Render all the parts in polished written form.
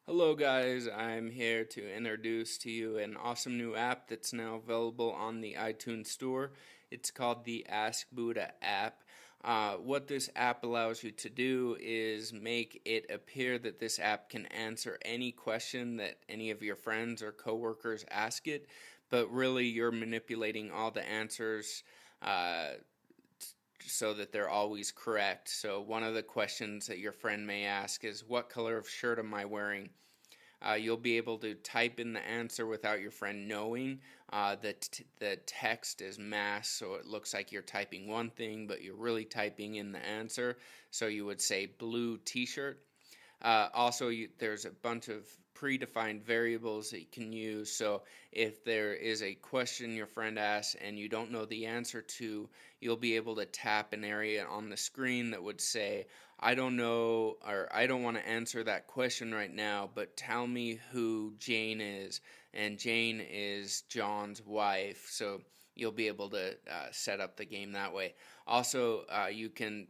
Hello guys, I'm here to introduce to you an awesome new app that's now available on the iTunes Store. It's called the AskBuddha app. What this app allows you to do is make it appear that this app can answer any question that any of your friends or coworkers ask it, but really you're manipulating all the answers so that they're always correct. So one of the questions that your friend may ask is, what color of shirt am I wearing? You'll be able to type in the answer without your friend knowing. The text is masked, so it looks like you're typing one thing, but you're really typing in the answer. So you would say blue t-shirt. Also, there's a bunch of predefined variables that you can use. So if there is a question your friend asks and you don't know the answer to, you'll be able to tap an area on the screen that would say, I don't know, or I don't want to answer that question right now, but tell me who Jane is. And Jane is John's wife. So you'll be able to set up the game that way. Also, you can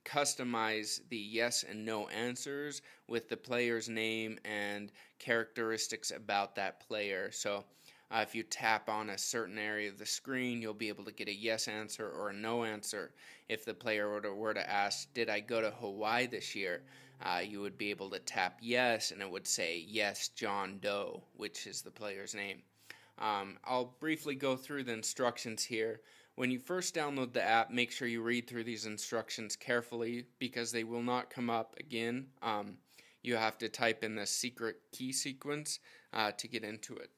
customize the yes and no answers with the player's name and characteristics about that player. So if you tap on a certain area of the screen, you'll be able to get a yes answer or a no answer. If the player were to ask, did I go to Hawaii this year? You would be able to tap yes, and it would say, yes, John Doe, which is the player's name. I'll briefly go through the instructions here. When you first download the app, make sure you read through these instructions carefully because they will not come up again. You have to type in the secret key sequence to get into it.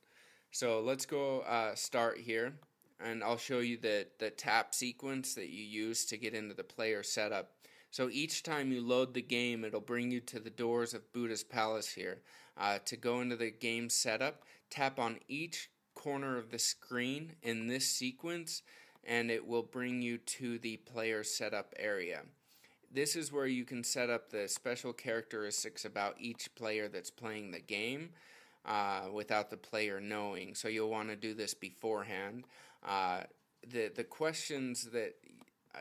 So let's go start here, and I'll show you the tap sequence that you use to get into the player setup. So each time you load the game, it'll bring you to the doors of Buddha's palace here. To go into the game setup, tap on each corner of the screen in this sequence, and it will bring you to the player setup area. This is where you can set up the special characteristics about each player that's playing the game without the player knowing. So you'll want to do this beforehand. The questions that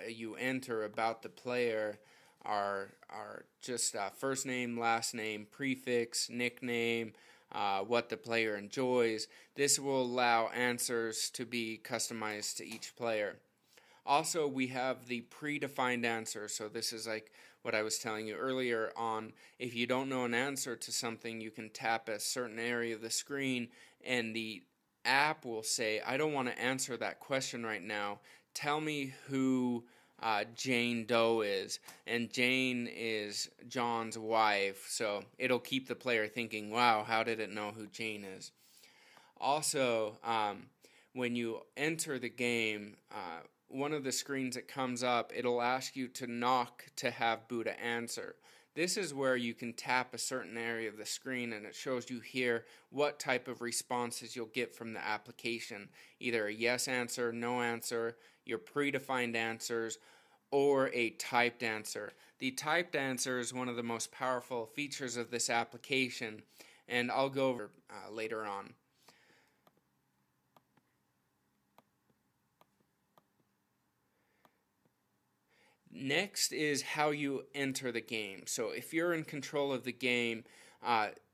you enter about the player are just first name, last name, prefix, nickname, what the player enjoys. This will allow answers to be customized to each player. Also, we have the predefined answer. So this is like what I was telling you earlier on. If you don't know an answer to something, you can tap a certain area of the screen and the app will say, I don't want to answer that question right now. Tell me who Jane Doe is, and Jane is John's wife, so it'll keep the player thinking, wow, how did it know who Jane is? Also, when you enter the game, one of the screens that comes up, it'll ask you to knock to have Buddha answer. This is where you can tap a certain area of the screen and it shows you here what type of responses you'll get from the application. Either a yes answer, no answer, your predefined answers, or a typed answer. The typed answer is one of the most powerful features of this application, and I'll go over later on. Next is how you enter the game. So if you're in control of the game,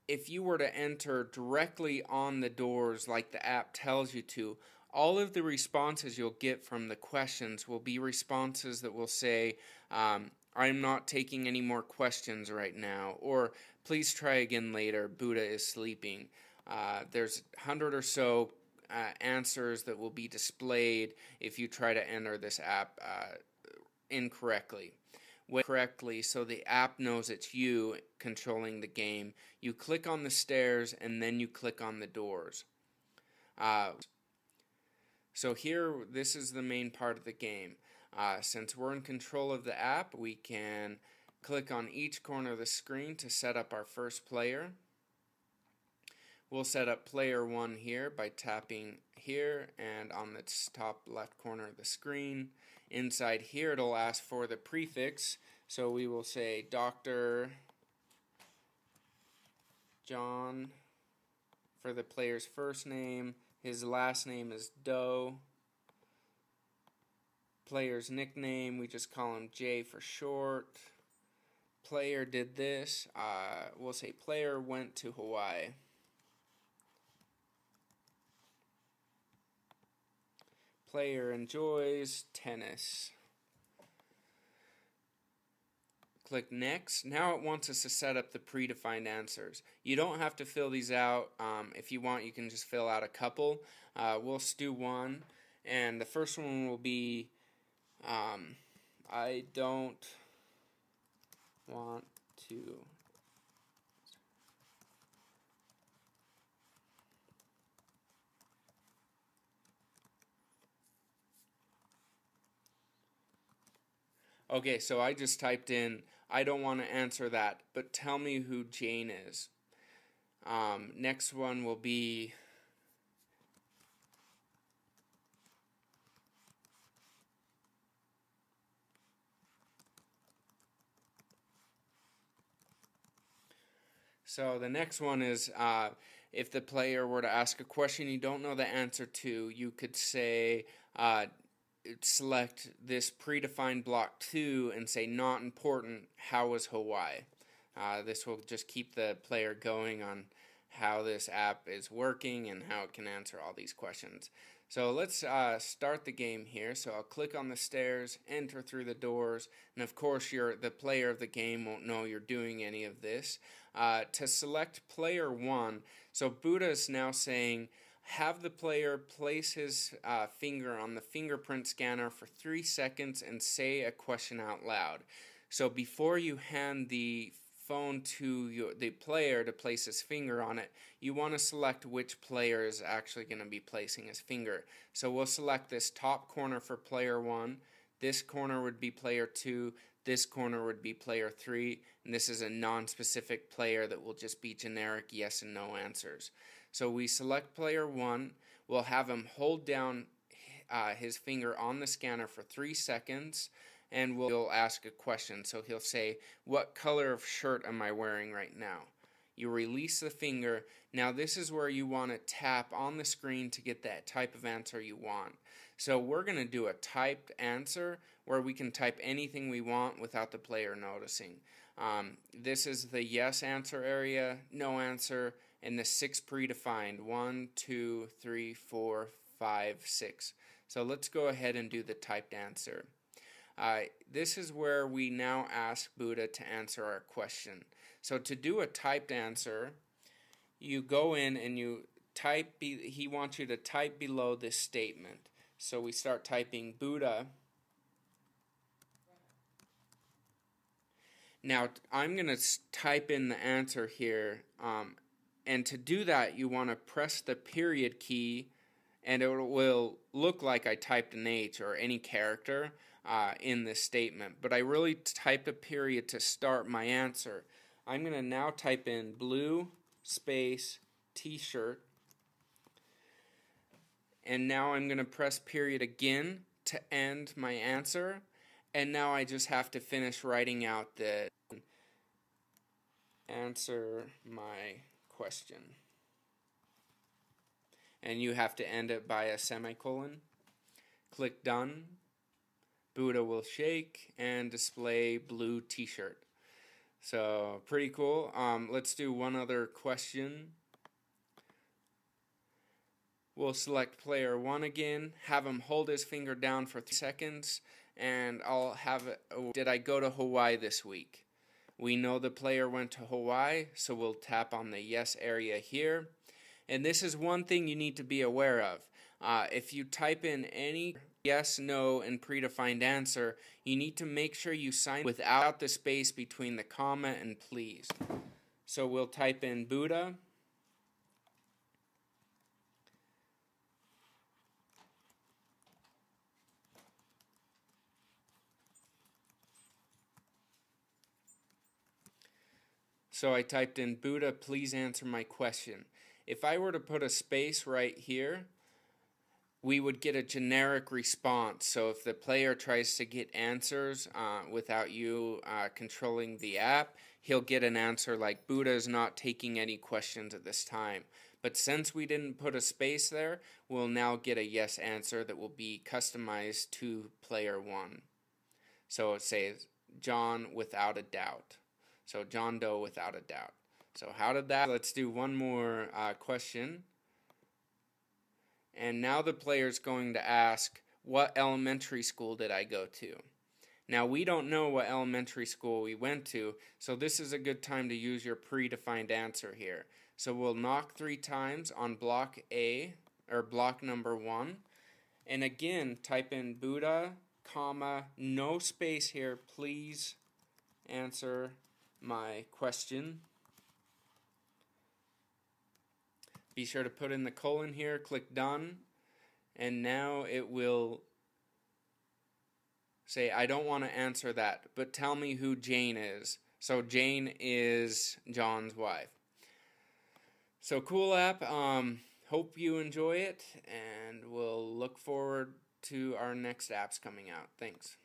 if you were to enter directly on the doors like the app tells you to, all of the responses you'll get from the questions will be responses that will say, I'm not taking any more questions right now, or please try again later, Buddha is sleeping. There's 100 or so answers that will be displayed if you try to enter this app incorrectly. So the app knows it's you controlling the game. You click on the stairs and then you click on the doors. So here, this is the main part of the game. Since we're in control of the app, we can click on each corner of the screen to set up our first player. We'll set up player 1 here by tapping here and on the top left corner of the screen. Inside here, it'll ask for the prefix. So we will say Dr. John for the player's first name. His last name is Doe. Player's nickname, we just call him J for short. player did this. We'll say player went to Hawaii. Player enjoys tennis. Click next. Now it wants us to set up the predefined answers. You don't have to fill these out. If you want, you can just fill out a couple. We'll just do one. And the first one will be, I don't want to. Okay, so I just typed in, I don't want to answer that, but tell me who Jane is. Next one will be, so the next one is, if the player were to ask a question you don't know the answer to, you could say, select this predefined block 2 and say not important, how was Hawaii? This will just keep the player going on how this app is working and how it can answer all these questions. So let's start the game here. So I'll click on the stairs, enter through the doors, and of course the player of the game won't know you're doing any of this. To select player 1, so Buddha is now saying, have the player place his finger on the fingerprint scanner for 3 seconds and say a question out loud. So before you hand the phone to the player to place his finger on it, you want to select which player is actually going to be placing his finger. So we'll select this top corner for player 1, this corner would be player 2, this corner would be player 3, and this is a non-specific player that will just be generic yes and no answers. So we select player 1, we'll have him hold down his finger on the scanner for 3 seconds, and we'll ask a question. So he'll say, what color of shirt am I wearing right now? You release the finger. Now this is where you want to tap on the screen to get that type of answer you want. So we're going to do a typed answer where we can type anything we want without the player noticing. This is the yes answer area, no answer, and the 6 predefined, 1, 2, 3, 4, 5, 6. So let's go ahead and do the typed answer. This is where we now ask Buddha to answer our question. So to do a typed answer, you go in and you type, he wants you to type below this statement. So we start typing Buddha. Now I'm going to type in the answer here, and to do that you want to press the period key, and it will look like I typed an H or any character in this statement, but I really typed a period to start my answer. I'm going to now type in blue space t-shirt, and now I'm going to press period again to end my answer, and now I just have to finish writing out the answer my question. And you have to end it by a semicolon. Click done. Buddha will shake and display blue t-shirt. So pretty cool. Let's do one other question. We'll select player 1 again, have him hold his finger down for 3 seconds, and I'll have it. Did I go to Hawaii this week? We know the player went to Hawaii, so we'll tap on the yes area here. And this is one thing you need to be aware of. If you type in any yes, no, and predefined answer, you need to make sure you sign without the space between the comma and please. So we'll type in Buddha. So I typed in Buddha, please answer my question. If I were to put a space right here, we would get a generic response. So if the player tries to get answers without you controlling the app, he'll get an answer like Buddha is not taking any questions at this time. But since we didn't put a space there, we'll now get a yes answer that will be customized to player 1. So it says John without a doubt. So John Doe without a doubt. So how did that? Let's do one more question. And now the player's going to ask, what elementary school did I go to? Now, we don't know what elementary school we went to, so this is a good time to use your predefined answer here. So we'll knock 3 times on block A, or block number 1. And again, type in Buddha, comma, no space here. Please answer my question. Be sure to put in the colon here, click done, and now it will say, I don't want to answer that, but tell me who Jane is. So Jane is John's wife. So cool app. Hope you enjoy it, and we'll look forward to our next apps coming out. Thanks.